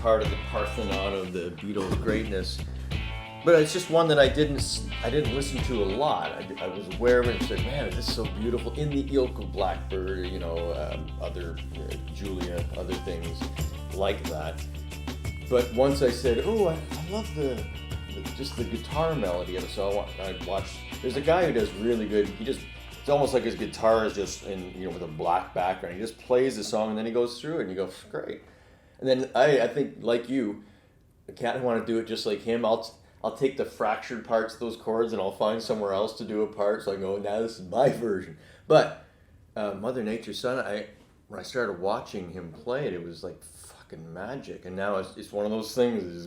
part of the Parthenon of the Beatles' greatness. But it's just one that I didn't listen to a lot. I was aware of it and said, man, this is so beautiful. In the Ilk of Blackbird, other Julia, other things like that. But once I said, oh, I love just the guitar melody of it. So I watched. There's a guy who does really good. It's almost like his guitar is just with a black background. He just plays the song and then he goes through it and you go, great. And then I think like you, I kind of want to do it just like him. I'll take the fractured parts of those chords and I'll find somewhere else to do a part. So I go, now this is my version. But Mother Nature's Son, when I started watching him play it, it was like fucking magic. And now it's one of those things.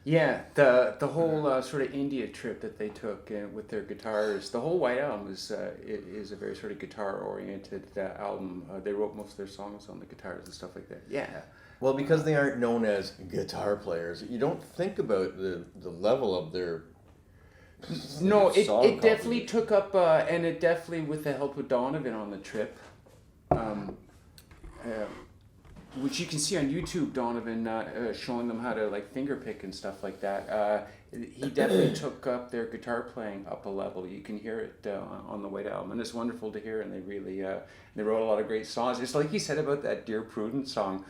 Yeah, the whole sort of India trip that they took with their guitars, the whole White Album is a very sort of guitar-oriented album. They wrote most of their songs on the guitars and stuff like that. Yeah. Well, because they aren't known as guitar players, you don't think about the level of their No, it definitely took up, and it definitely, with the help of Donovan on the trip, which you can see on YouTube, Donovan showing them how to like finger pick and stuff like that. He definitely took up their guitar playing up a level. You can hear it on the White Album, and it's wonderful to hear. And they really they wrote a lot of great songs. It's like he said about that Dear Prudence song,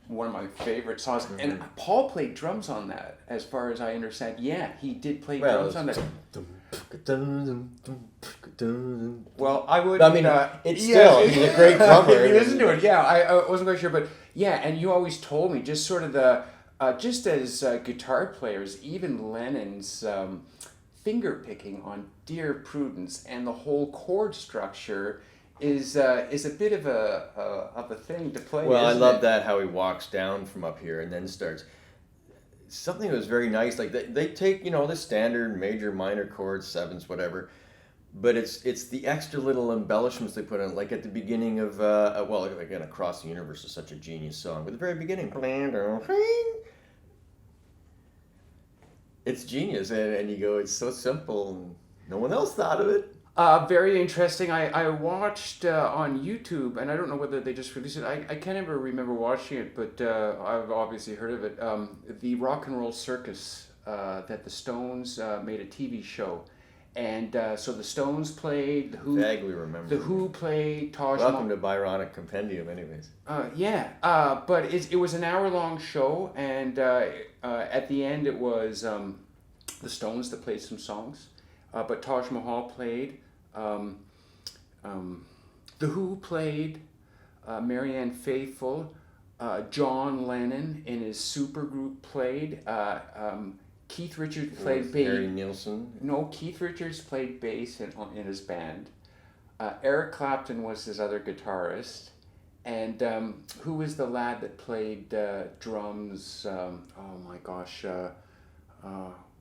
one of my favorite songs. And Paul played drums on that, as far as I understand. Yeah, he did play drums on that. Well, I would. I mean, it's still he's a great drummer. If you listen to it, yeah, I wasn't quite sure, but yeah, and you always told me just sort of the just as guitar players, even Lennon's finger picking on Dear Prudence and the whole chord structure is a bit of a thing to play. Well, I love that how he walks down from up here and then starts. Something that was very nice, like they take the standard major minor chords, sevenths, whatever, but it's the extra little embellishments they put in, like at the beginning of again, Across the Universe is such a genius song, but at the very beginning, it's genius, and you go, it's so simple, and no one else thought of it. Very interesting. I watched on YouTube, and I don't know whether they just released it. I can't ever remember watching it, but I've obviously heard of it. The Rock and Roll Circus that the Stones made a TV show. And so the Stones played, Vaguely remember. The Who played, Taj Welcome to Byronic Compendium, anyways. But it was an hour-long show, and at the end it was the Stones that played some songs. But Taj Mahal played, The Who played, Marianne Faithfull, John Lennon in his supergroup played, Keith Richards played bass. Harry Nilsson? No, Keith Richards played bass in his band. Eric Clapton was his other guitarist. And who was the lad that played drums? Oh my gosh.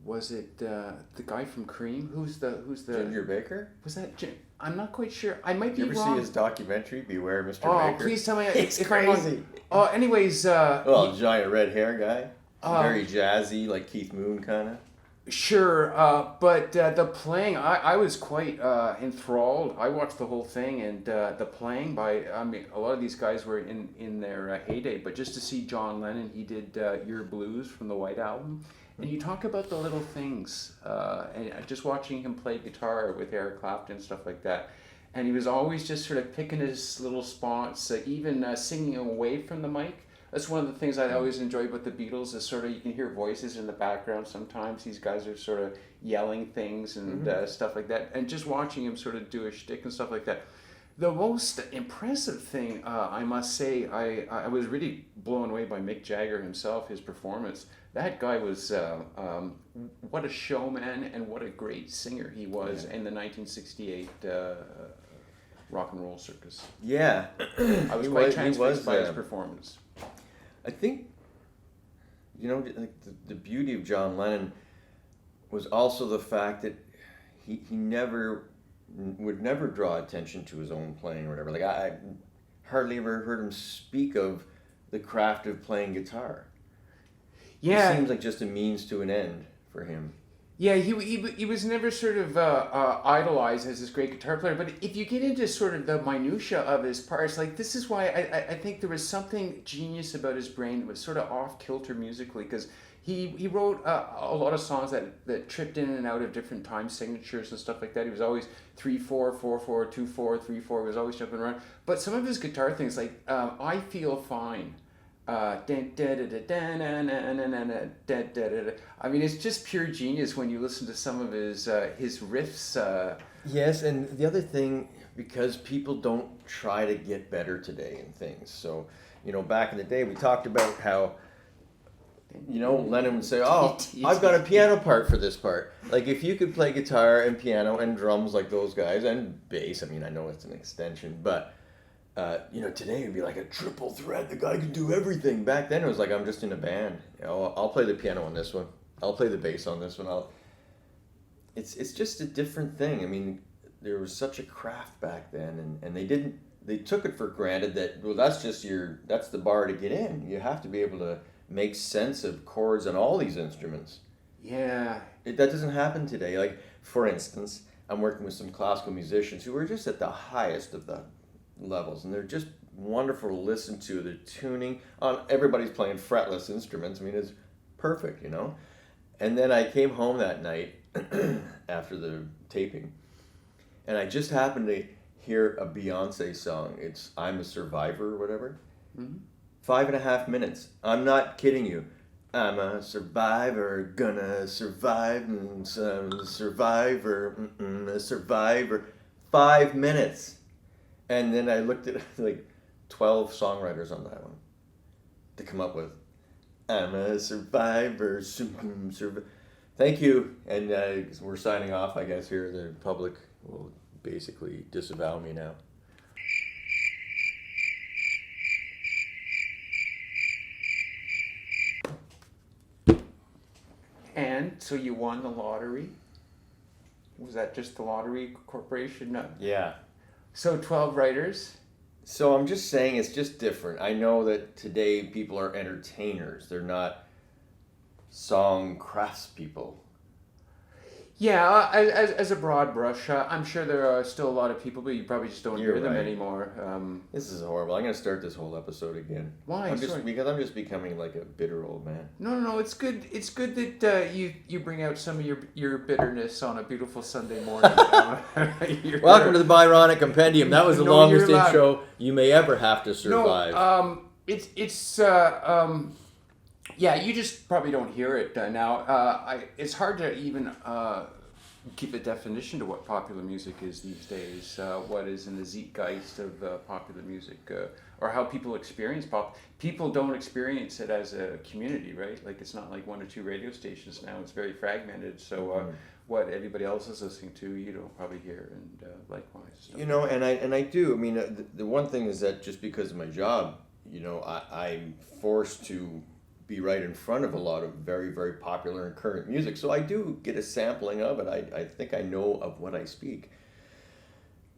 Was it the guy from Cream? Who's the Ginger Baker? Was that I'm not quite sure. I might be wrong. You ever see his documentary, Beware Mr. Baker? Oh, please tell me it's if crazy. Anyways, giant red hair guy. Very jazzy, like Keith Moon kind of. Sure, but the playing, I was quite enthralled. I watched the whole thing, and the playing a lot of these guys were in their heyday, but just to see John Lennon, he did Your Blues from the White Album. And you talk about the little things, and just watching him play guitar with Eric Clapton and stuff like that. And he was always just sort of picking his little spots, even singing away from the mic. That's one of the things I always enjoy about the Beatles is sort of you can hear voices in the background sometimes. These guys are sort of yelling things and stuff like that. And just watching him sort of do a shtick and stuff like that. The most impressive thing, I must say, I was really blown away by Mick Jagger himself, his performance. That guy was, what a showman and what a great singer he was in the 1968 Rock and Roll Circus. Yeah. I was quite transfixed by his performance. I think, like the beauty of John Lennon was also the fact that he would never draw attention to his own playing or whatever. Like I hardly ever heard him speak of the craft of playing guitar. Yeah. It seems like just a means to an end for him. Yeah, he was never sort of idolized as this great guitar player. But if you get into sort of the minutia of his parts, like this is why I think there was something genius about his brain that was sort of off kilter musically, because he wrote a lot of songs that tripped in and out of different time signatures and stuff like that. He was always 3/4, 4/4, 2/4, 3/4. He was always jumping around. But some of his guitar things, like "I Feel Fine." I mean, it's just pure genius when you listen to some of his riffs. Yes, and the other thing, because people don't try to get better today in things. So, back in the day, we talked about how, Lennon would say, "Oh, I've got a piano part for this part." Like, if you could play guitar and piano and drums like those guys, and bass, I mean, I know it's an extension, but today it'd be like a triple threat. The guy could do everything. Back then it was like, I'm just in a band. I'll play the piano on this one. I'll play the bass on this one. It's just a different thing. I mean, there was such a craft back then, and they took it for granted that, well, that's the bar to get in. You have to be able to make sense of chords on all these instruments. Yeah. That doesn't happen today. Like, for instance, I'm working with some classical musicians who are just at the highest of the levels, and they're just wonderful to listen to. The tuning on, everybody's playing fretless instruments. I mean, it's perfect, And then I came home that night after the taping, and I just happened to hear a Beyonce song. It's "I'm a Survivor" or whatever. Mm-hmm. 5.5 minutes. I'm not kidding you. I'm a survivor, gonna survive, survivor, a survivor. 5 minutes. And then I looked at like 12 songwriters on that one to come up with "I'm a survivor." Thank you. And we're signing off, I guess, here. The public will basically disavow me now. And so you won the lottery? Was that just the lottery corporation? No. Yeah. So 12 writers? So I'm just saying it's just different. I know that today people are entertainers. They're not song craftspeople. Yeah, as a broad brush, I'm sure there are still a lot of people, but you probably just don't hear them anymore. This is horrible. I'm going to start this whole episode again. Why? Because I'm just becoming like a bitter old man. No, it's good. It's good that you bring out some of your bitterness on a beautiful Sunday morning. Welcome to the Byronic Compendium. That was the longest intro you may ever have to survive. No, yeah, you just probably don't hear it now. It's hard to even keep a definition to what popular music is these days. What is in the zeitgeist of popular music, or how people experience pop. People don't experience it as a community, right? Like, it's not like 1 or 2 radio stations now. It's very fragmented. So what everybody else is listening to, you don't probably hear, and likewise. And I do. I mean, the one thing is that just because of my job, I'm forced to be right in front of a lot of very, very popular and current music. So I do get a sampling of it. I think I know of what I speak.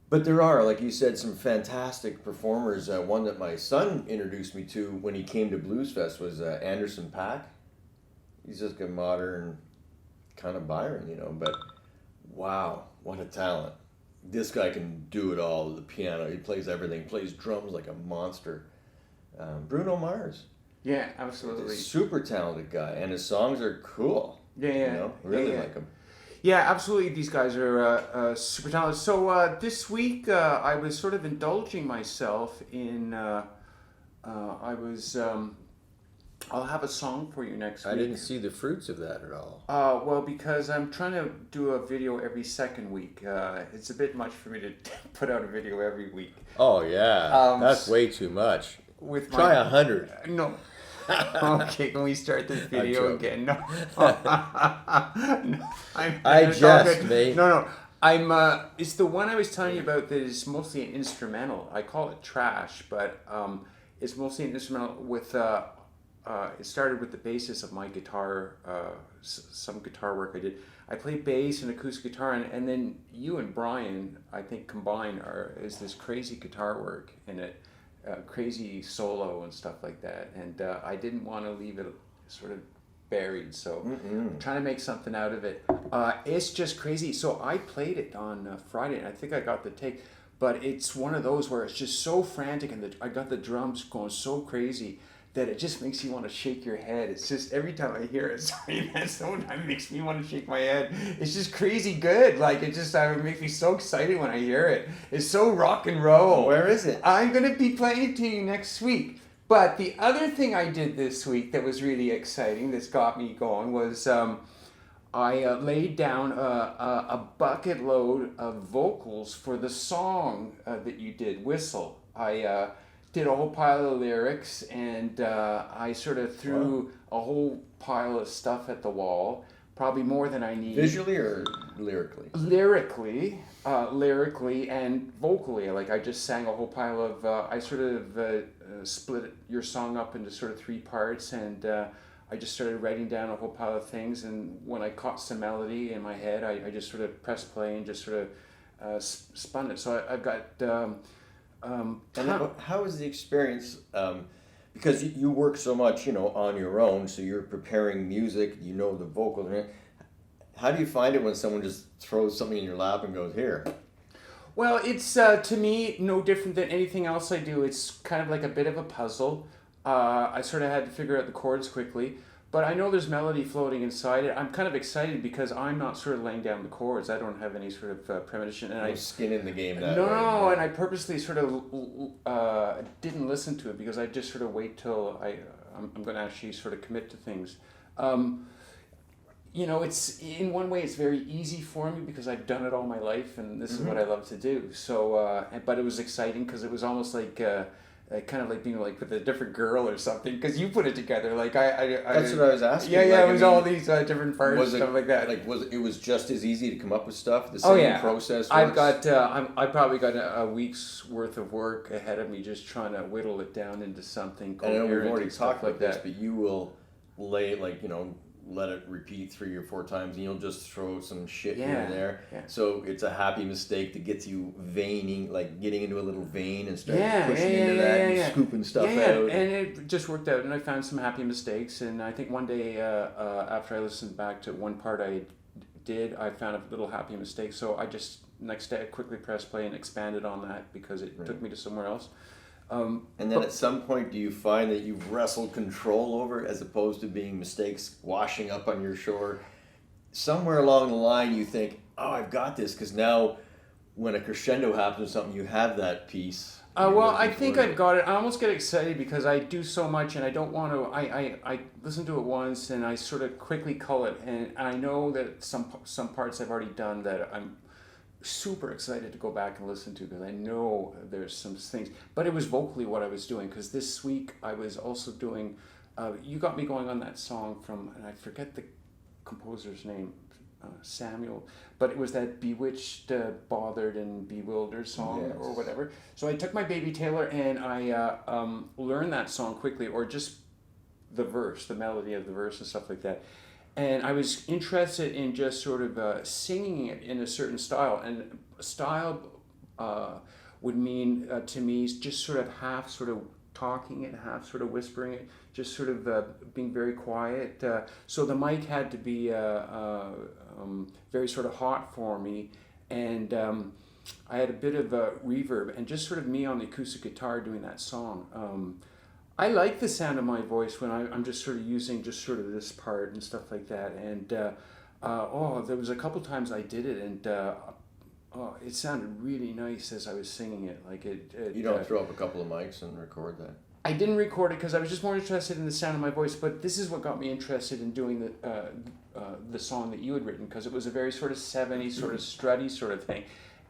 But there are, like you said, some fantastic performers. One that my son introduced me to when he came to Blues Fest was Anderson .Paak. He's just a modern kind of Byron, but wow, what a talent. This guy can do it all. The piano, he plays everything, plays drums like a monster. Bruno Mars. Yeah, absolutely. Super talented guy, and his songs are cool. Yeah, really like him. Yeah, absolutely. These guys are super talented. So this week I was sort of indulging myself in. I'll have a song for you next week. I didn't see the fruits of that at all. Well, because I'm trying to do a video every second week. It's a bit much for me to put out a video every week. Oh yeah, that's way too much. Try 100. No. Okay, can we start this video again? No. I jest, mate. No. It's the one I was telling you about that is mostly an instrumental. I call it trash, but it's mostly an instrumental with. It started with the basis of my guitar, some guitar work I did. I play bass and acoustic guitar, and then you and Brian, I think, combined is this crazy guitar work in it. Crazy solo and stuff like that, and I didn't want to leave it sort of buried. So I'm trying to make something out of it. It's just crazy. So I played it on Friday, and I think I got the take. But it's one of those where it's just so frantic, and I got the drums going so crazy that it just makes you want to shake your head. It's just every time I hear it, sorry man, sometimes it makes me want to shake my head. It's just crazy good. Like it just makes me so excited when I hear it. It's so rock and roll. Where is it? I'm gonna be playing it to you next week. But the other thing I did this week that was really exciting, that's got me going, was I laid down a bucket load of vocals for the song that you did, Whistle. I did a whole pile of lyrics, and I sort of threw a whole pile of stuff at the wall, probably more than I need. Visually or lyrically? Lyrically and vocally. Like I just sang a whole pile of, I sort of split your song up into sort of 3 parts, and I just started writing down a whole pile of things, and when I caught some melody in my head, I just sort of pressed play and just sort of spun it. So I've got... and how is the experience? Because you work so much, on your own, so you're preparing music, the vocals. How do you find it when someone just throws something in your lap and goes, here? Well, it's to me no different than anything else I do. It's kind of like a bit of a puzzle. I sort of had to figure out the chords quickly, but I know there's melody floating inside it. I'm kind of excited because I'm not sort of laying down the chords. I don't have any sort of premonition. And no skin in the game that no, way. No, and I purposely sort of didn't listen to it because I just sort of wait till I'm going to actually sort of commit to things. It's in one way it's very easy for me because I've done it all my life, and this is what I love to do. So, but it was exciting because it was almost like kind of like being like with a different girl or something, because you put it together. Like that's what I was asking. Yeah, it was all these different parts, was it, stuff like that. Like it was just as easy to come up with stuff. The same process. I've got I probably got a week's worth of work ahead of me just trying to whittle it down into something coherent. I know we've already talked like about this, that. but you will lay let it repeat 3 or 4 times, and you'll just throw some shit here and there. Yeah. So it's a happy mistake that gets you veining, like getting into a little vein and start pushing into that and scooping stuff out. And it just worked out, and I found some happy mistakes. And I think one day after I listened back to one part I did, I found a little happy mistake. So I just next day I quickly pressed play and expanded on that because it took me to somewhere else. And then at some point, do you find that you've wrestled control over it as opposed to being mistakes washing up on your shore? Somewhere along the line, you think, oh, I've got this, because now when a crescendo happens or something, you have that piece. I think I've got it. I almost get excited because I do so much, and I don't want to. I listen to it once, and I sort of quickly cull it, and I know that some parts I've already done that I'm super excited to go back and listen to, because I know there's some things. But it was vocally what I was doing, because this week I was also doing. You got me going on that song from, and I forget the composer's name. Samuel, but it was that bewitched, bothered and bewildered song or whatever. So I took my Baby Taylor and I learned that song quickly, or just the verse, the melody of the verse and stuff like that. And I was interested in just sort of singing it in a certain style, and style would mean to me just sort of half sort of talking it, half sort of whispering it, just sort of being very quiet. So the mic had to be very sort of hot for me, and I had a bit of a reverb, and just sort of me on the acoustic guitar doing that song. I like the sound of my voice when I'm just sort of using just sort of this part and stuff like that. And there was a couple times I did it, and it sounded really nice as I was singing it. Like it you don't throw up a couple of mics and record that? I didn't record it because I was just more interested in the sound of my voice. But this is what got me interested in doing the song that you had written, because it was a very sort of 70s, sort of strutty sort of thing.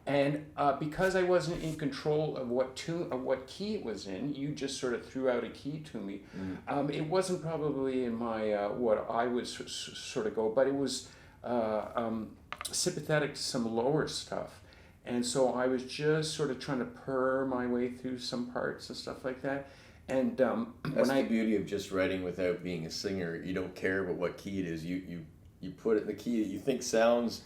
And because I wasn't in control of what key it was in, you just sort of threw out a key to me. It wasn't probably in my what I would sort of go, but it was sympathetic to some lower stuff. And so I was just sort of trying to purr my way through some parts and stuff like that. And that's the beauty of just writing without being a singer. You don't care about what key it is. You put it in the key that you think sounds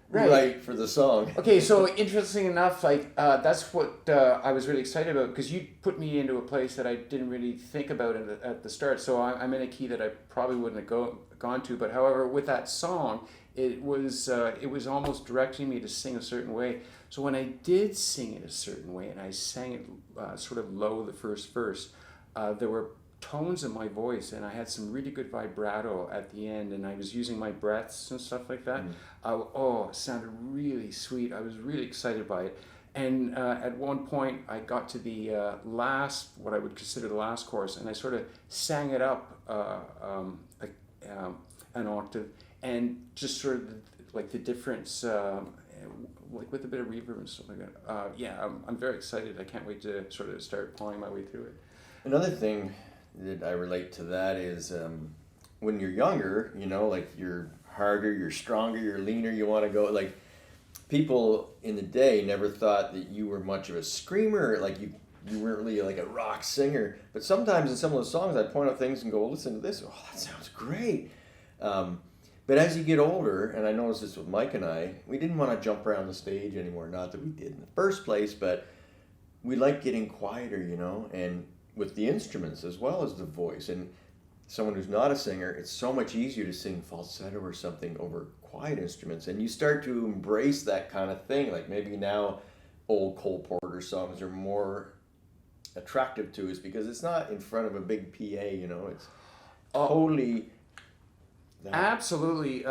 write for the song. Okay, so interesting enough, like that's what I was really excited about, because you put me into a place that I didn't really think about at the start. So I'm in a key that I probably wouldn't have gone to. But however, with that song, it was almost directing me to sing a certain way. So when I did sing it a certain way, and I sang it sort of low the first verse, there were tones in my voice, and I had some really good vibrato at the end, and I was using my breaths and stuff like that. It sounded really sweet. I was really excited by it. And at one point I got to the last, what I would consider the last chorus, and I sort of sang it up an octave, and just sort of like the difference, like with a bit of reverb and stuff like that. I'm very excited. I can't wait to sort of start pawing my way through it. Another thing that I relate to that is when you're younger, like you're harder, you're stronger, you're leaner, you want to go, like people in the day never thought that you were much of a screamer, like you weren't really like a rock singer, but sometimes in some of those songs I'd point out things and go, listen to this, oh, that sounds great. But as you get older, and I noticed this with Mike and I, we didn't want to jump around the stage anymore, not that we did in the first place, but we like getting quieter, and with the instruments as well as the voice. And someone who's not a singer, it's so much easier to sing falsetto or something over quiet instruments, and you start to embrace that kind of thing. Like maybe now old Cole Porter songs are more attractive to us because it's not in front of a big PA, it's totally that. Absolutely.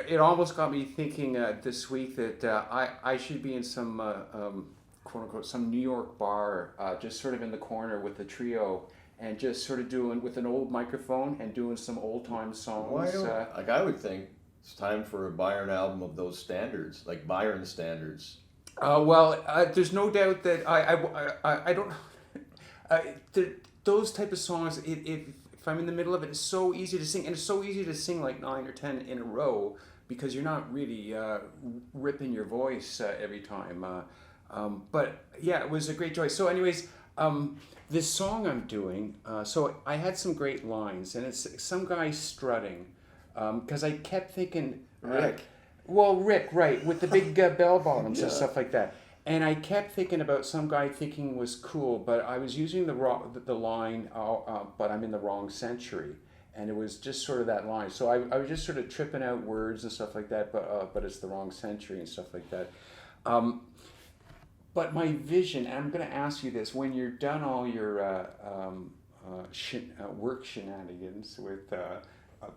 It almost got me thinking this week that I should be in some quote unquote some New York bar, just sort of in the corner with the trio, and just sort of doing with an old microphone and doing some old time songs. Why don't, like I would think it's time for a Byron album of those standards, like Byron standards. There's no doubt that I don't. Those type of songs, if I'm in the middle of it, it's so easy to sing, and it's so easy to sing like 9 or 10 in a row because you're not really ripping your voice every time. But yeah, it was a great joy. So anyways, this song I'm doing, so I had some great lines, and it's some guy strutting, because I kept thinking... Rick, right, with the big bell bottoms Yeah. and stuff like that. And I kept thinking about some guy thinking was cool, but I was using the line, but I'm in the wrong century. And it was just sort of that line. So I was just sort of tripping out words and stuff like that, but it's the wrong century and stuff like that. But my vision, and I'm going to ask you this, when you're done all your work shenanigans with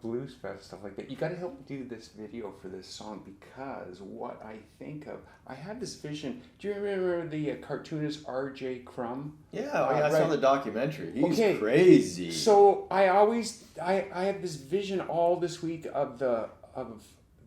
Blues Fest, stuff like that, you got to help me do this video for this song, because what I think of, I had this vision. Do you remember the cartoonist R.J. Crumb? Yeah, I saw right. the documentary. He's Okay. crazy. So I have this vision all this week of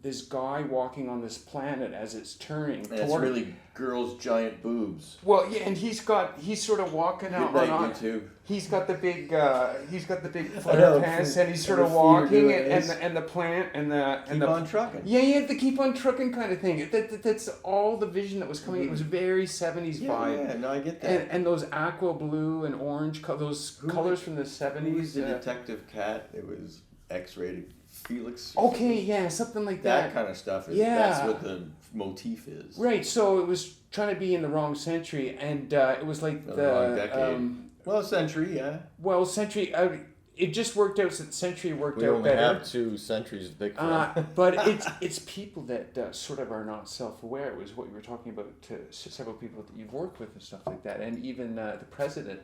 this guy walking on this planet as it's turning. And it's really girls' giant boobs. Well, yeah, and he's sort of walking out Good night, on. YouTube. He's got the big flare pants, and he's sort of walking, and the plant and the Keep on trucking. Yeah, the keep on trucking kind of thing. That's all the vision that was coming. It was very 70s vibe. Yeah, no, I get that. And those aqua blue and orange those colors from the 70s. Who was the detective cat? It was X-rated. Felix. Okay, yeah, something like that. That kind of stuff. Yeah. That's what the motif is. Right, so it was trying to be in the wrong century, and it was like the wrong decade. Century, yeah. Well, century. It just worked out. Century worked We out only better. have 2 centuries to pick from. But it's people that sort of are not self-aware. It was what you were talking about to several people that you've worked with and stuff like that, and even the president,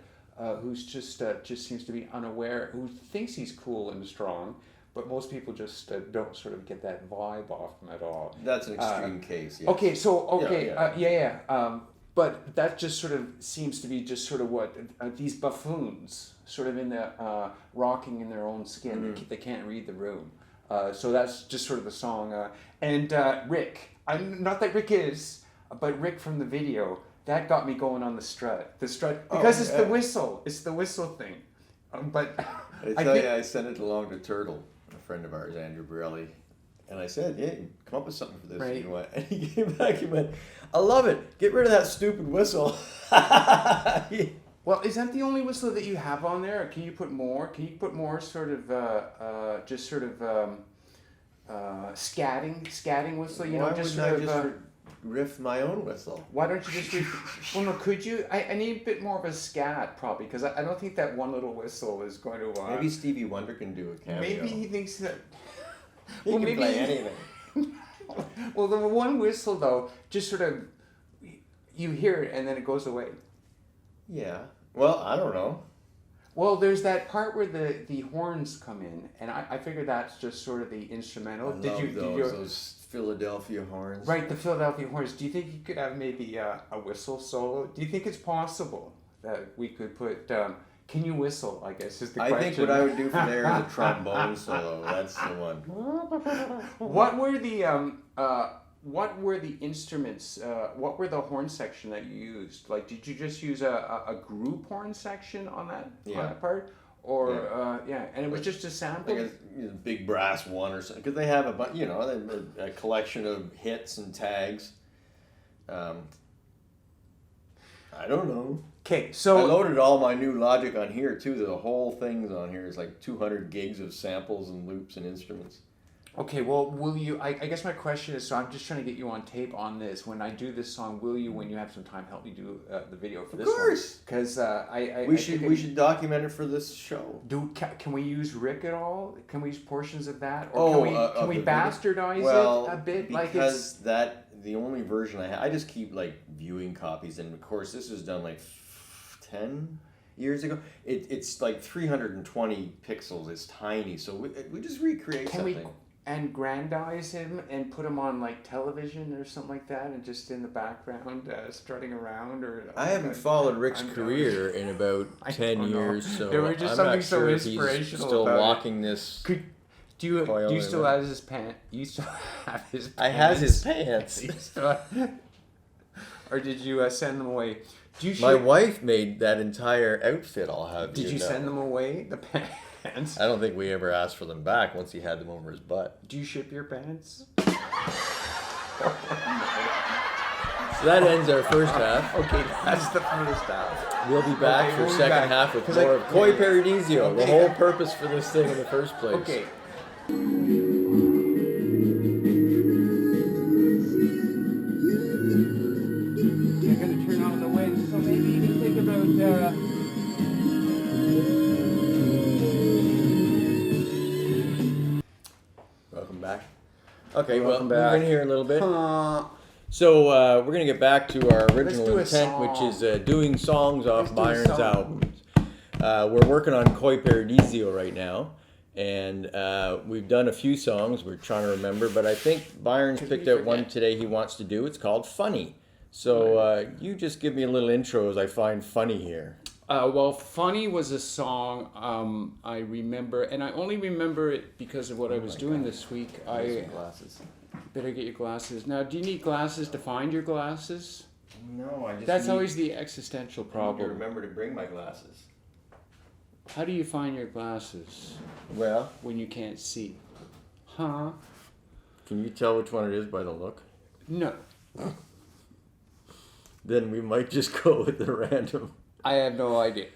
who's just seems to be unaware, who thinks he's cool and strong. But most people just don't sort of get that vibe off them at all. That's an extreme case. Yes. Okay, but that just sort of seems to be just sort of what these buffoons, sort of in the rocking in their own skin. They can't read the room. So that's just sort of the song. And Rick, not that Rick is, but Rick from the video, that got me going on the strut. The strut because it's the whistle. It's the whistle thing. But I sent it along to Turtle, a friend of ours, Andrew Borelli, and I said, "Yeah, come up with something for this." Right. You know what? And he came back and went, "I love it. Get rid of that stupid whistle." Well, is that the only whistle that you have on there? Or can you put more? Can you put more sort of scatting whistle. You Why know, just wouldn't sort I of. just riff my own whistle? Why don't you just? Well, no. Could you? I need a bit more of a scat probably because I don't think that one little whistle is going to. Maybe Stevie Wonder can do a cameo. Maybe he thinks that. He well, can maybe play anything. Well, the one whistle though, just sort of, you hear it and then it goes away. Yeah. Well, I don't know. Well, there's that part where the horns come in, and I figure that's just sort of the instrumental. Those Philadelphia horns. Right, the Philadelphia horns. Do you think you could have maybe a whistle solo? Do you think it's possible that we could put? Can you whistle? I guess is the question. I think what I would do for there is a trombone solo. That's the one. What were the instruments? What were the horn section that you used? Like, did you just use a group horn section on that part, or and it was just a sample? Like a big brass one or something, because they have a collection of hits and tags. I don't know. Okay, so I loaded all my new Logic on here too. The whole thing's on here. It's like 200 gigs of samples and loops and instruments. Okay, well, will you? I guess my question is, so I'm just trying to get you on tape on this. When I do this song, will you, when you have some time, help me do the video for this one? Of course. Because we should document it for this show. Can we use Rick at all? Can we use portions of that, or can we bastardize it a bit? Because the only version I have, I just keep like viewing copies, and of course this was done like 10 years ago. It's like 320 pixels. It's tiny, so we just recreate something. Can we aggrandize him and put him on like television or something like that, and just in the background strutting around? Or I haven't followed Rick's career in about 10 years, so there was just I'm something not so sure inspirational if he's still about walking this. Do you still have his pants? You still have his pants? I has his pants. Or did you send them away? My wife made that entire outfit. I'll have. Did you send them away? The pants? I don't think we ever asked for them back once he had them over his butt. Do you ship your pants? So that ends our first half. Okay, that's the first half. We'll be back for second half with more of Coy Paradixio, the whole purpose for this thing in the first place. Okay. You're gonna turn on the wind, so maybe you can think about. Welcome back. Okay, Welcome well, back. we're in here a little bit. So we're going to get back to our original intent, which is doing songs off Byron's albums. We're working on Coy Paradixio right now, and we've done a few songs. We're trying to remember, but I think Byron's picked out one today he wants to do. It's called Funny. So you just give me a little intro as I find Funny here. Well, Funny was a song I remember, and I only remember it because of what I was doing this week. Glasses. Better get your glasses. Now, do you need glasses to find your glasses? No, I just That's always the existential need to problem. remember to bring my glasses. How do you find your glasses Well, when you can't see? Huh? can you tell which one it is by the look? No. Then we might just go with the random. I have no idea.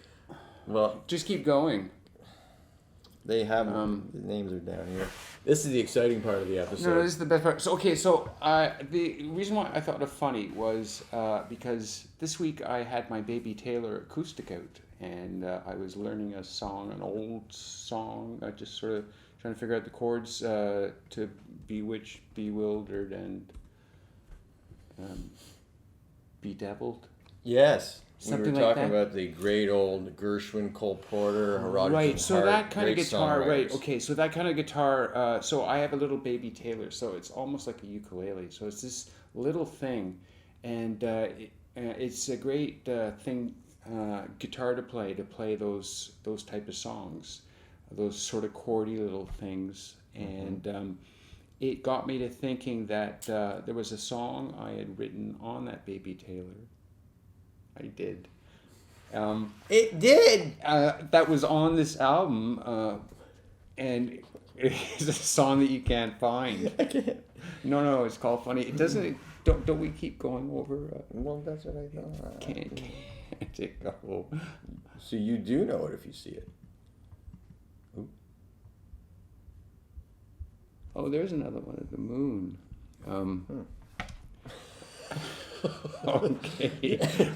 Well, Just keep going. they have the names are down here. This is the exciting part of the episode. No, this is the best part. So, okay, so the reason why I thought of Funny was because this week I had my Baby Taylor acoustic out, and I was learning a song, an old song, just sort of trying to figure out the chords to Bewitched, Bewildered, and Bedeviled. Yes. Something we were like talking that. about the great old Gershwin, Cole Porter, Herodotus. Right, so Hart, that kind of great guitar, right, songwriters. okay, so that kind of guitar, so I have a little Baby Taylor, so it's almost like a ukulele, so it's this little thing, and it's a great thing, guitar to play those type of songs, those sort of chordy little things, and it got me to thinking that there was a song I had written on that Baby Taylor. I did. It did! That was on this album, and it's a song that you can't find. I can't. No, it's called Funny. It doesn't. Don't we keep going over? Well, that's what I thought. Can't it go? So you do know it if you see it. Ooh. Oh, there's another one of the moon.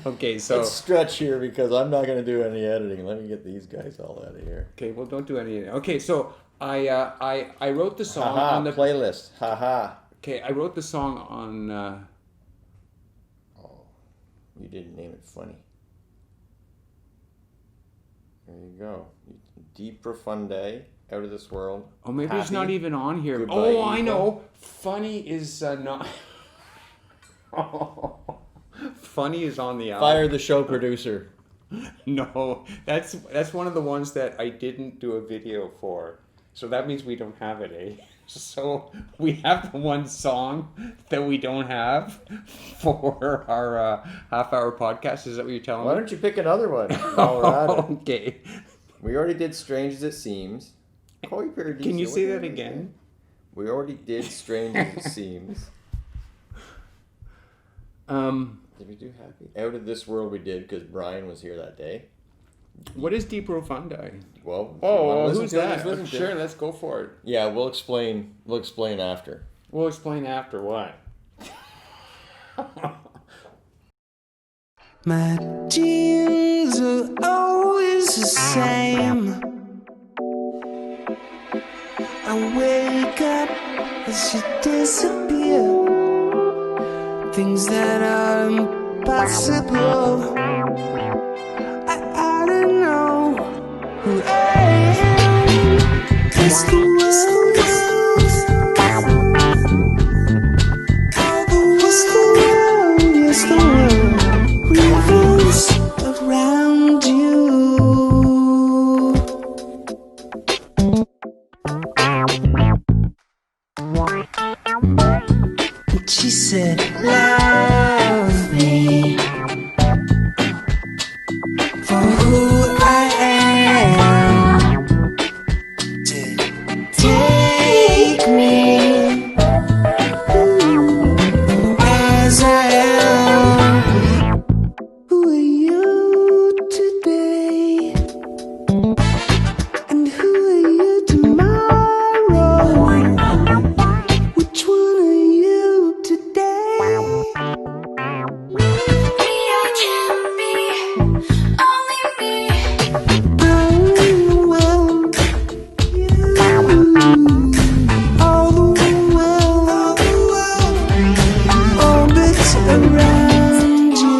Okay, so Let's stretch here because I'm not going to do any editing. Let me get these guys all out of here. okay, well, don't do any. Okay, so I wrote the song Haha, on the playlist. Haha. Okay, I wrote the song on. Oh, you didn't name it funny. There you go. Dee Profundi, Out of This World. Oh, maybe it's not Happy. even on here. Goodbye, Oh, I Evil. know. Funny is not. Funny is on the album. Fire the show producer. No, that's one of the ones that I didn't do a video for. So that means we don't have it, eh? So we have the one song that we don't have for our half-hour podcast. Is that what you're telling Why me? don't you pick another one? Colorado. Okay. We already did Strange as It Seems. Coy Paradixio. Can you What say did that we again? do? We already did Strange as It Seems. Did we do Happy? Out of This World we did because Brian was here that day. What is Dee Profundi? Well, if you wanna Oh, listen who's to it, that? just listen to Sure, it. let's go for it. Yeah, we'll explain. We'll explain after. We'll explain after what. My dreams are always the same. I wake up as you disappear. Things that are impossible. I don't know who I am. It's the world. What's the world? Yes, the world revolves around you. And she said, love me for who I am. Take me as I am. Who are you today? And who are you tomorrow? Which one are you today? Me, I can be only me. Oh, well, you. All the world orbits around you.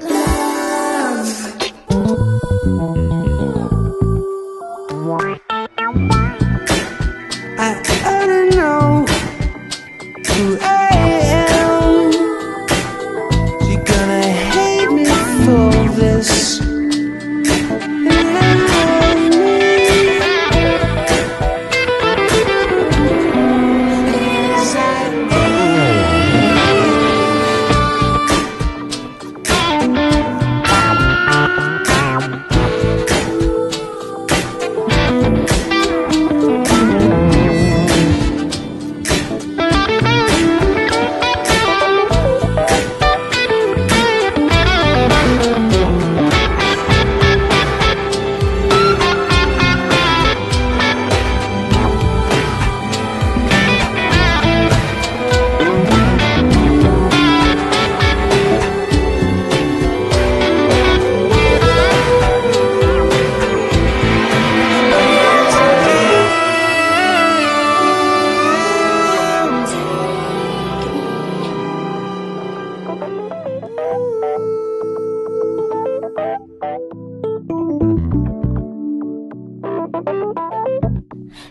Love. I don't know who I am. You're gonna hate me for this. Yes, I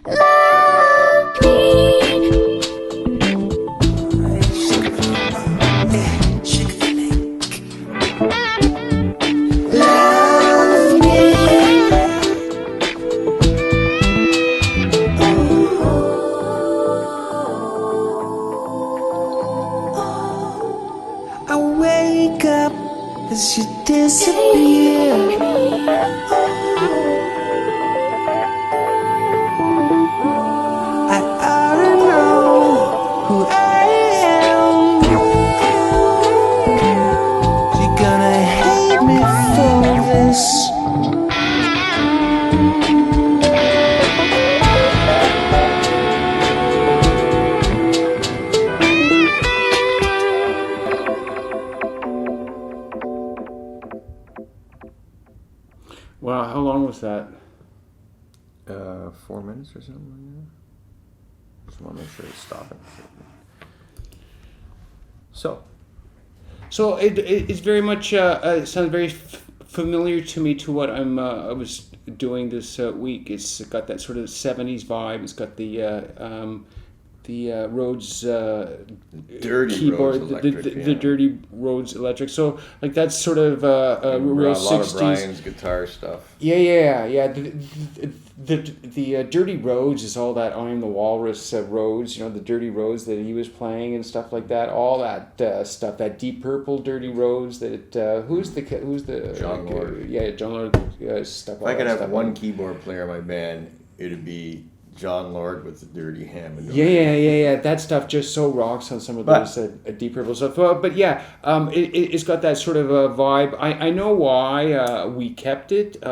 Love me. love me. I wake up as you disappear. I don't know who I am. You're gonna hate me for this. Wow, how long was that? 4 minutes or something like that. Just want to make sure to stop it. So it's very much it sounds very familiar to me to what I was doing this week. It's got that sort of 70s vibe. It's got the Rhodes Dirty keyboard, Rhodes Electric, the Dirty Rhodes Electric. So like that's sort of a real lot 60s. of Brian's guitar stuff. Yeah. The Dirty Rhodes is all that I'm the Walrus Rhodes, the Dirty Rhodes that he was playing and stuff like that. All that stuff, that Deep Purple Dirty Rhodes. That who's the John Lord. John Lord stuff. If I could have one keyboard player in my band, it'd be John Lord with the Dirty Hammond. Yeah. That stuff just so rocks on some of those Deep Purple stuff. But yeah, it's got that sort of a vibe. I know why we kept it.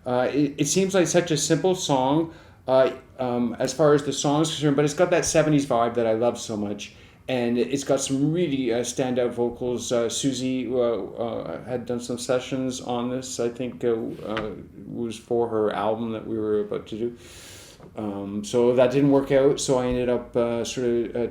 It seems like such a simple song as far as the song is concerned, but it's got that 70s vibe that I love so much. And it's got some really standout vocals. Susie had done some sessions on this, I think was for her album that we were about to do. So that didn't work out, so I ended up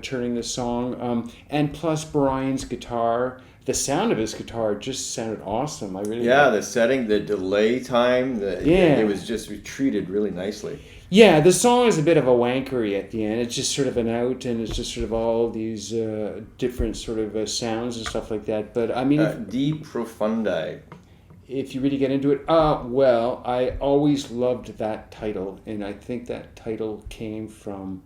turning this song. And plus Brian's guitar, the sound of his guitar just sounded awesome. I really the setting, the delay time, it was just treated really nicely. Yeah, the song is a bit of a wankery at the end. It's just sort of an out, and it's just sort of all these different sort of sounds and stuff like that. But I mean, Dee Profundi. If you really get into it, well, I always loved that title, and I think that title came from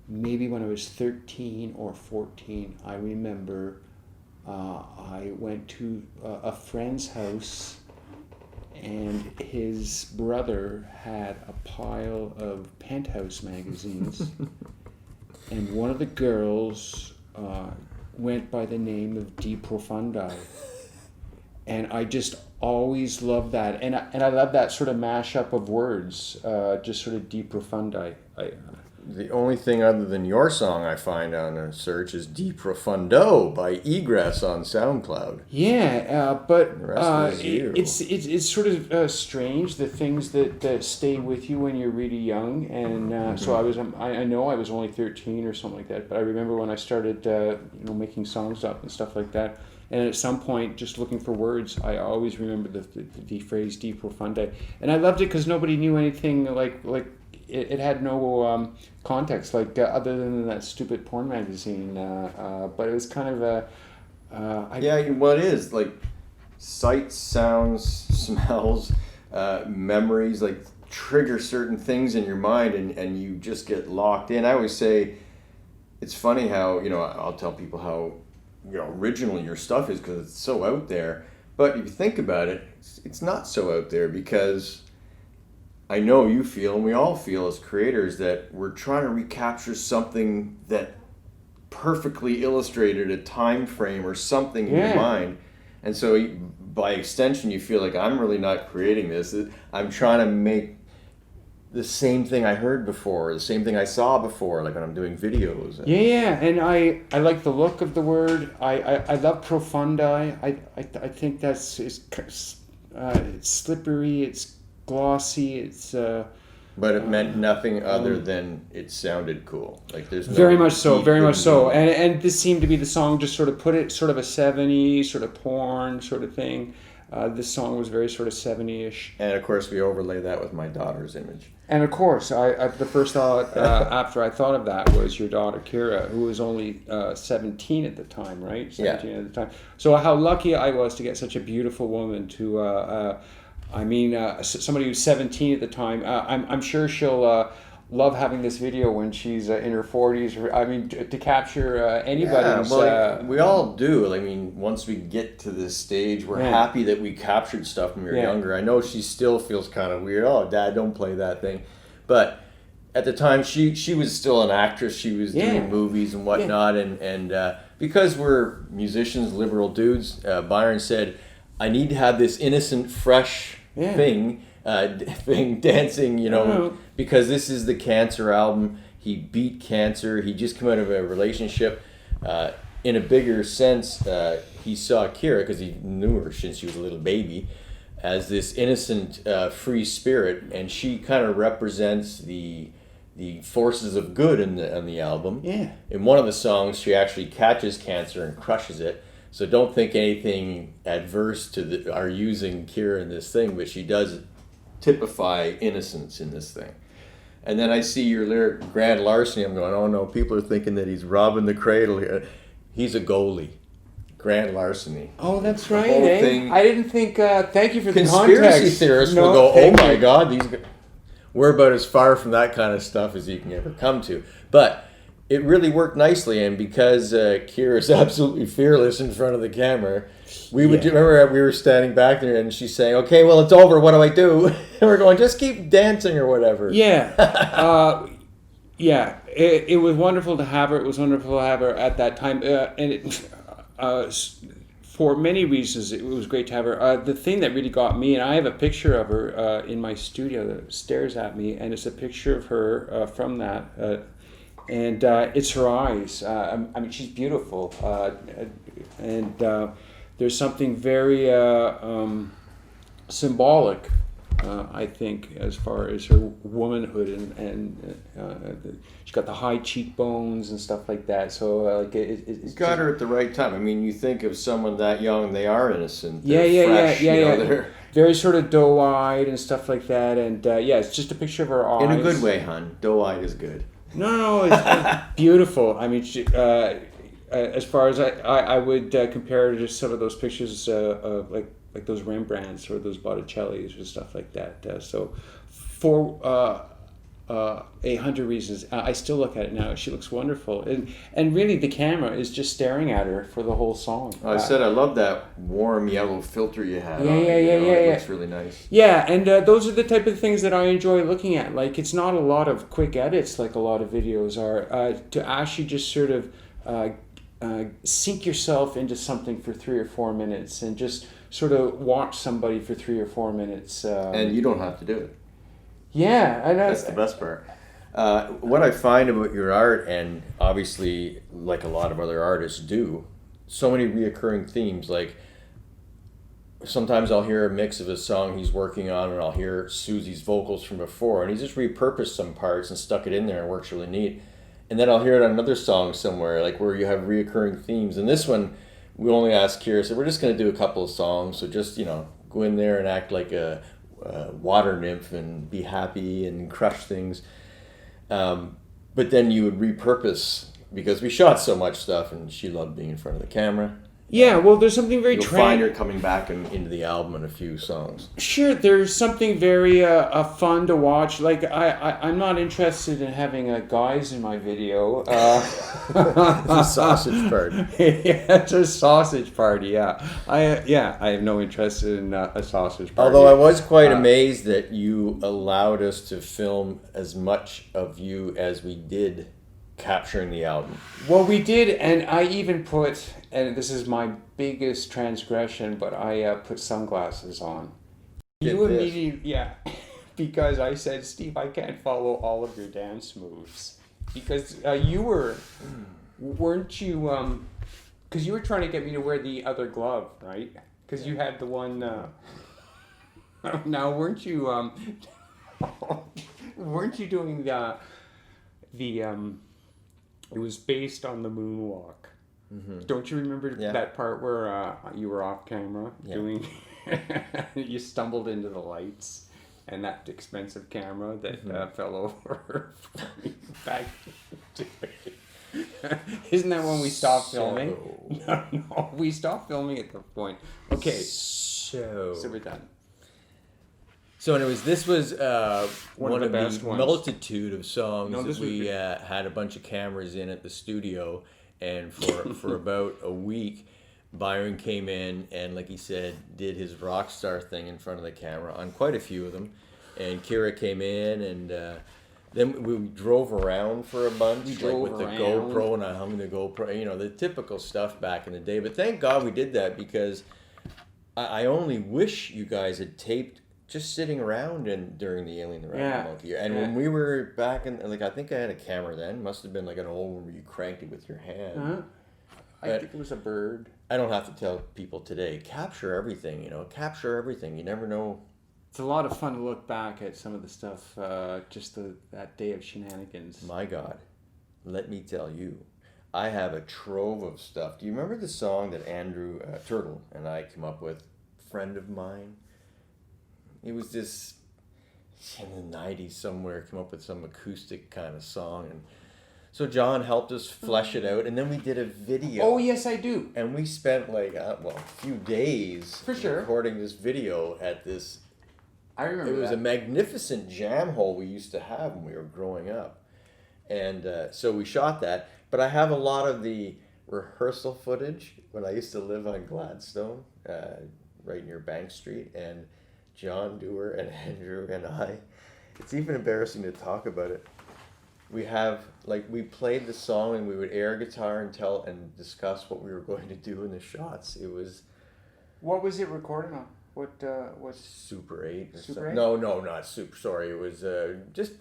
maybe when I was 13 or 14. I remember I went to a friend's house, and his brother had a pile of Penthouse magazines, and one of the girls went by the name of Dee Profundi. And I just always loved that, and I love that sort of mashup of words, just sort of Dee Profundi. The only thing other than your song I find on a search is Dee Profundo by Egress on SoundCloud. Yeah, but The rest is you. it's sort of strange, the things that stay with you when you're really young, and so I know I was only 13 or something like that, but I remember when I started making songs up and stuff like that. And at some point, just looking for words, I always remember the phrase "Dee Profundi," and I loved it because nobody knew anything like it had no context other than that stupid porn magazine. But it was kind of what is like sights, sounds, smells, memories trigger certain things in your mind, and you just get locked in. I always say it's funny how I'll tell people how original your stuff is because it's so out there, but if you think about it, it's not so out there, because I know you feel, and we all feel as creators, that we're trying to recapture something that perfectly illustrated a time frame or something in your mind, and so by extension you feel like I'm really not creating this, I'm trying to make the same thing I heard before, the same thing I saw before, like when I'm doing videos. Yeah, and I like the look of the word. I love profundi. I think it's slippery, it's glossy, it's. But it meant nothing other than it sounded cool. Like there's no very much so, and this seemed to be the song. Just sort of put it sort of a 70s sort of porn sort of thing. This song was very sort of 70-ish. And of course, we overlay that with my daughter's image. And of course, I the first thought after I thought of that was your daughter Kira, who was only 17 at the time, right? 17 at the time. So how lucky I was to get such a beautiful woman to. Somebody who's 17 at the time. I'm sure she'll love having this video when she's in her 40s. To capture anybody's. We all do. I mean, once we get to this stage, we're happy that we captured stuff when we were younger. I know she still feels kind of weird. Oh, Dad, don't play that thing. But at the time, she was still an actress. She was doing movies and whatnot. And because we're musicians, liberal dudes, Byron said, I need to have this innocent, fresh thing dancing, because this is the Cancer album. He beat cancer. He just came out of a relationship. In a bigger sense, he saw Kira because he knew her since she was a little baby. as this innocent, free spirit, and she kind of represents the forces of good on the album. Yeah. In one of the songs, she actually catches cancer and crushes it. So don't think anything adverse to our using Kira in this thing, but she does typify innocence in this thing. And then I see your lyric, grand larceny. I'm going, oh no, people are thinking that he's robbing the cradle here. He's a goalie. Grand larceny. Oh, that's The right. whole Eh? thing- I didn't think. Thank you for the Conspiracy context. theorists No, will go, oh thank my you. God, we're about as far from that kind of stuff as you can ever come to. But it really worked nicely, and because Kira is absolutely fearless in front of the camera, we would remember we were standing back there, and she's saying, "Okay, well, it's over. What do I do?" And we're going, "Just keep dancing or whatever." Yeah. Yeah. It was wonderful to have her. It was wonderful to have her at that time, and for many reasons, it was great to have her. The thing that really got me, and I have a picture of her in my studio that stares at me, and it's a picture of her from that. And it's her eyes. I mean, she's beautiful, and there's something very symbolic, I think, as far as her womanhood, and she's got the high cheekbones and stuff like that. So like it's Got her at the right time. I mean, you think of someone that young, they are innocent. Yeah, They're fresh, you know, yeah. they're- Very sort of doe-eyed and stuff like that, and yeah, it's just a picture of her eyes. in a good way, hon. Doe-eyed is good. No, it's beautiful. I mean, as far as I would compare it to some of those pictures, like those Rembrandts or those Botticellis or stuff like that. So, for 100 reasons, I still look at it now. She looks wonderful, and really the camera is just staring at her for the whole song. I said I love that warm yellow filter you had Yeah, on it. yeah, You yeah, know, yeah, it yeah. looks really nice. Yeah, and those are the type of things that I enjoy looking at. Like, it's not a lot of quick edits like a lot of videos are. To actually just sort of sink yourself into something for 3 or 4 minutes and just sort of watch somebody for 3 or 4 minutes. And you don't have to do it. Yeah, and That's the best part. What I find about your art, and obviously like a lot of other artists do, so many reoccurring themes. Like sometimes I'll hear a mix of a song he's working on, and I'll hear Susie's vocals from before, and he's just repurposed some parts and stuck it in there and works really neat. And then I'll hear it on another song somewhere, like where you have reoccurring themes. And this one, we only asked Kira, so we're just going to do a couple of songs, so just, go in there and act like a water nymph and be happy and crush things. But then you would repurpose, because we shot so much stuff, and she loved being in front of the camera. yeah. Well, there's something very You'll find her coming back into the album in a few songs. Sure, there's something very fun to watch. Like I'm not interested in having guys in my video. It's a sausage party. Yeah, it's a sausage party. Yeah, I have no interest in a sausage party. Although I was quite amazed that you allowed us to film as much of you as we did capturing the album. Well, we did, and I even put, and this is my biggest transgression, but I put sunglasses on. Did You this. immediately, yeah, because I said, Steve, I can't follow all of your dance moves. Because weren't you, because you were trying to get me to wear the other glove, right? Because you had the one, now weren't you doing it was based on the moonwalk. Mm-hmm. Don't you remember that part where you were off camera doing? You stumbled into the lights, and that expensive camera that fell over back. Isn't that when we stopped filming? No, we stopped filming at the point. Okay, so we're done. So anyways, this was one of the of best the ones. multitude of songs No, that this was we good. had a bunch of cameras in at the studio, and for about a week, Byron came in and, like he said, did his rock star thing in front of the camera on quite a few of them, and Kira came in, and then we drove around for a bunch, like drove with the around. GoPro, and I hung the GoPro, the typical stuff back in the day. But thank God we did that, because I only wish you guys had taped just sitting around during the Alien the Rapper Monkey year. And when we were back in, I think I had a camera then. Must have been like an old one where you cranked it with your hand. I think it was a bird. I don't have to tell people today, capture everything, capture everything. You never know. It's a lot of fun to look back at some of the stuff, that day of shenanigans. My God, let me tell you, I have a trove of stuff. Do you remember the song that Andrew Turtle and I came up with, Friend of Mine? It was this, in the 90s somewhere, came up with some acoustic kind of song. And so John helped us flesh it out, and then we did a video. Oh, yes, I do. And we spent a few days For sure. recording this video at this. I remember It was that. a magnificent jam hole we used to have when we were growing up. And so we shot that. But I have a lot of the rehearsal footage when I used to live on Gladstone, right near Bank Street. And John Dewar and Andrew and I, it's even embarrassing to talk about it. We have, we played the song and we would air guitar and discuss what we were going to do in the shots. It was What was it recorded on? What was Super 8 or Super something. 8? No, not Super. Sorry, it was just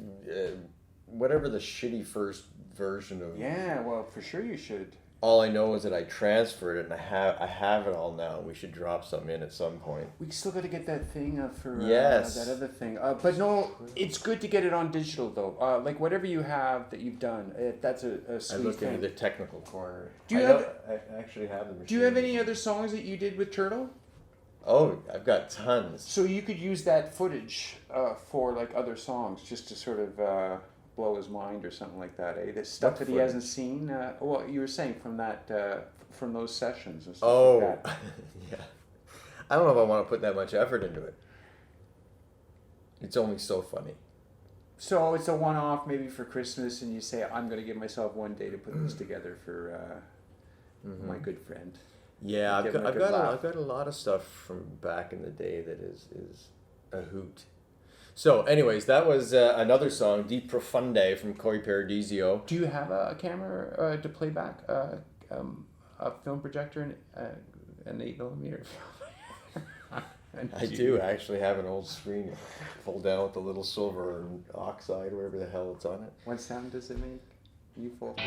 whatever the shitty first version of. Yeah, well, for sure you should. All I know is that I transferred it and I have it all now. We should drop something in at some point. We still got to get that thing for Yes. that other thing. But no, it's good to get it on digital though. Like whatever you have that you've done, that's a I sweet looked thing. into the technical corner. Do you I actually have the machine. Do you have any other songs that you did with Turtle? Oh, I've got tons. So you could use that footage for other songs, just to sort of blow his mind or something like that. Eh? The stuff What that he footage? hasn't seen. Well, you were saying from from those sessions and stuff Oh, like that. yeah. I don't know if I want to put that much effort into it. It's only so funny. So it's a one-off, maybe for Christmas, and you say, "I'm going to give myself one day to put this together for my good friend." Yeah, Give him a good laugh. I've got a lot of stuff from back in the day that is a hoot. So, anyways, that was another song, Dee Profundi from Coy Paradixio. Do you have a camera to play back a film projector and an 8mm? I do actually have an old screen. Pull down with the little silver oxide, whatever the hell it's on it. What sound does it make? You fold.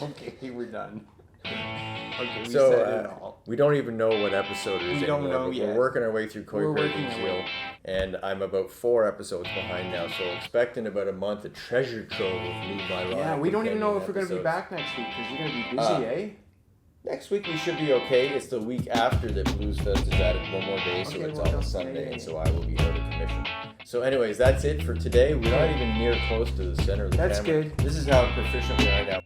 Okay, we're done. Okay, we So said it all. we don't even know what episode it is We don't anymore, know but yet. we're working our way through Coy We're working our Paradixio, way. and I'm about 4 episodes behind now, so expect in about a month a treasure trove of new Byron. Yeah, we don't even know if we're going to be episodes. back next week because you're going to be busy, eh? Next week we should be okay. It's the week after that Blues Fest is added one more day, so Okay, it's well, on a don't- Sunday, yeah. and so I will be out of commission. So anyways, that's it for today. We're not even near close to the center of the That's camera. good. This is how proficient we are now.